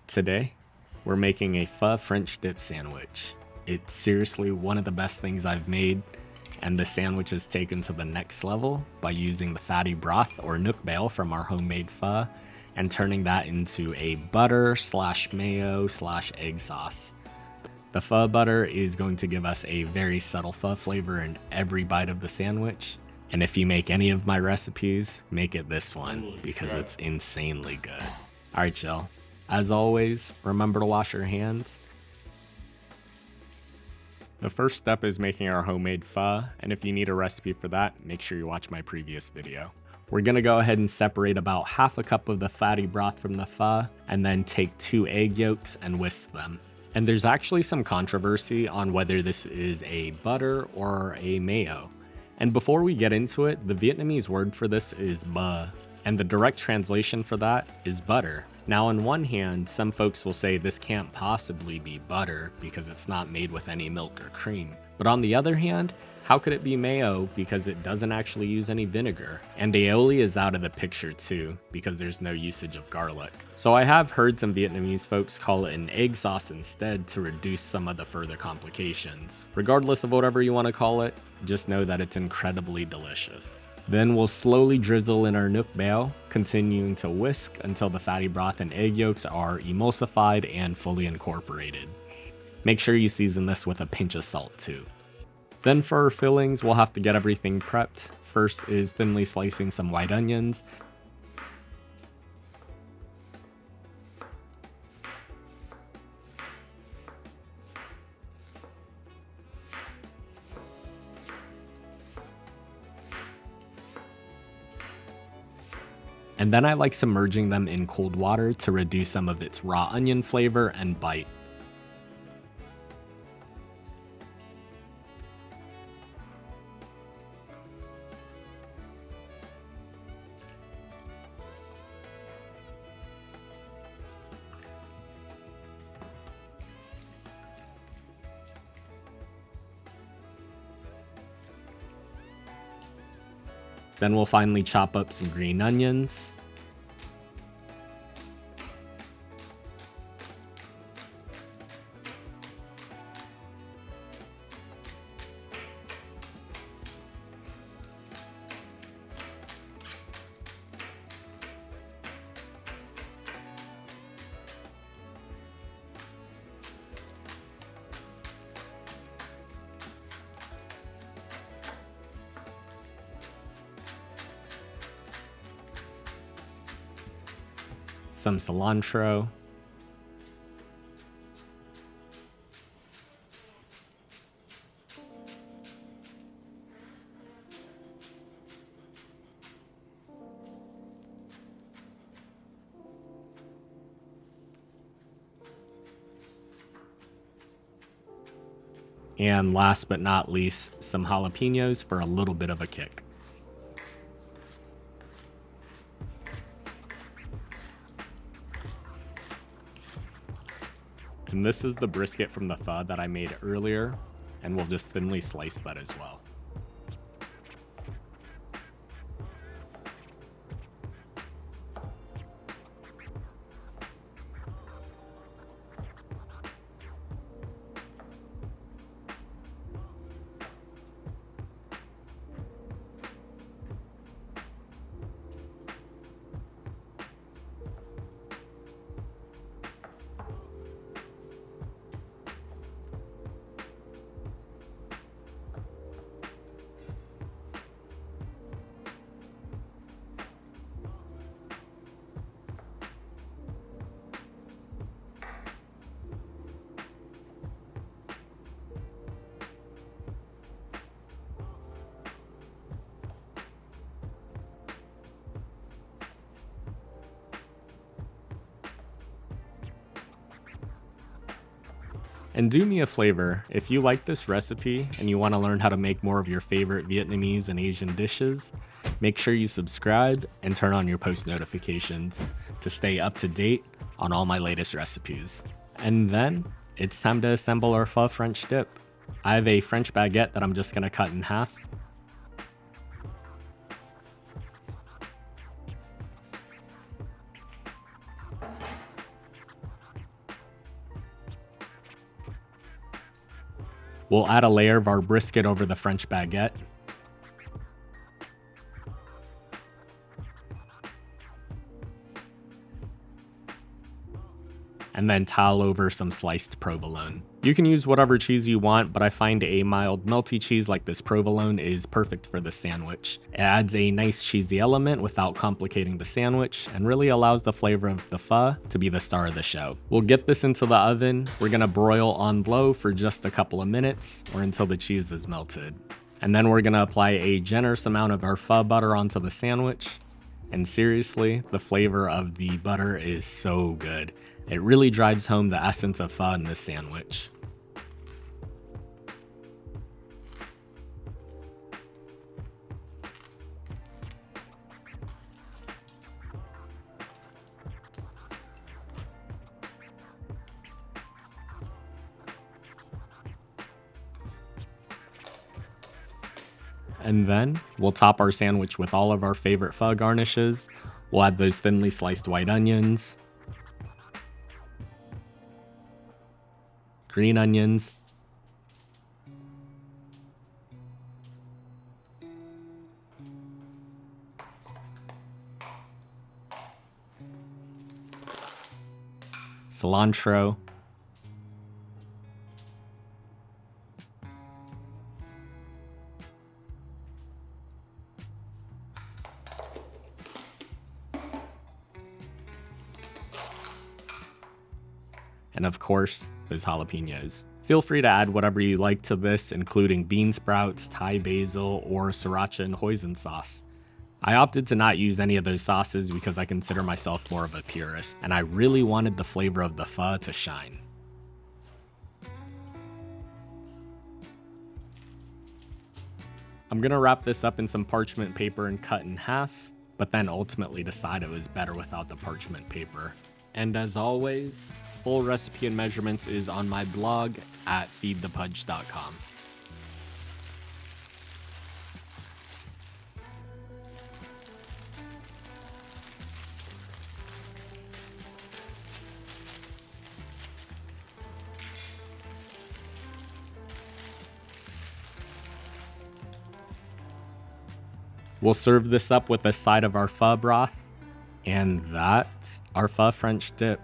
Today, we're making a Pho French Dip sandwich. It's seriously one of the best things I've made, and the sandwich is taken to the next level by using the fatty broth or Nuoc bale from our homemade pho and turning that into a butter slash mayo slash egg sauce. The Pho Butter is going to give us a very subtle pho flavor in every bite of the sandwich. And if you make any of my recipes, make it this one because it's insanely good. Alright y'all, as always, remember to wash your hands. The first step is making our homemade pho, and if you need a recipe for that, make sure you watch my previous video. We're gonna go ahead and separate about half a cup of the fatty broth from the pho, and then take 2 egg yolks and whisk them. And there's actually some controversy on whether this is a butter or a mayo. And before we get into it, the Vietnamese word for this is ba, and the direct translation for that is butter. Now on one hand, some folks will say this can't possibly be butter because it's not made with any milk or cream. But on the other hand, how could it be mayo because it doesn't actually use any vinegar? And aioli is out of the picture too because there's no usage of garlic. So I have heard some Vietnamese folks call it an egg sauce instead to reduce some of the further complications. Regardless of whatever you want to call it, just know that it's incredibly delicious. Then we'll slowly drizzle in our Nuoc bale, continuing to whisk until the fatty broth and egg yolks are emulsified and fully incorporated. Make sure you season this with a pinch of salt too. Then for our fillings, we'll have to get everything prepped. First is thinly slicing some white onions. And then I like submerging them in cold water to reduce some of its raw onion flavor and bite. Then we'll finally chop up some green onions. Some cilantro, and last but not least, some jalapenos for a little bit of a kick. And this is the brisket from the pho that I made earlier, and we'll just thinly slice that as well. And do me a favor, if you like this recipe and you want to learn how to make more of your favorite Vietnamese and Asian dishes, make sure you subscribe and turn on your post notifications to stay up to date on all my latest recipes. And then it's time to assemble our Pho French Dip. I have a French baguette that I'm just going to cut in half. We'll add a layer of our brisket over the French baguette. And then towel over some sliced provolone. You can use whatever cheese you want, but I find a mild melty cheese like this provolone is perfect for the sandwich. It adds a nice cheesy element without complicating the sandwich and really allows the flavor of the pho to be the star of the show. We'll get this into the oven. We're gonna broil on low for just a couple of minutes or until the cheese is melted. And then we're gonna apply a generous amount of our pho butter onto the sandwich. And seriously, the flavor of the butter is so good. It really drives home the essence of pho in this sandwich. And then we'll top our sandwich with all of our favorite pho garnishes. We'll add those thinly sliced white onions, green onions, cilantro, and of course, those jalapenos. Feel free to add whatever you like to this, including bean sprouts, Thai basil, or sriracha and hoisin sauce. I opted to not use any of those sauces because I consider myself more of a purist, and I really wanted the flavor of the pho to shine. I'm gonna wrap this up in some parchment paper and cut in half, but then ultimately decide it was better without the parchment paper. And as always, full recipe and measurements is on my blog at feedthepudge.com. We'll serve this up with a side of our pho broth, and that's our Pho French dip.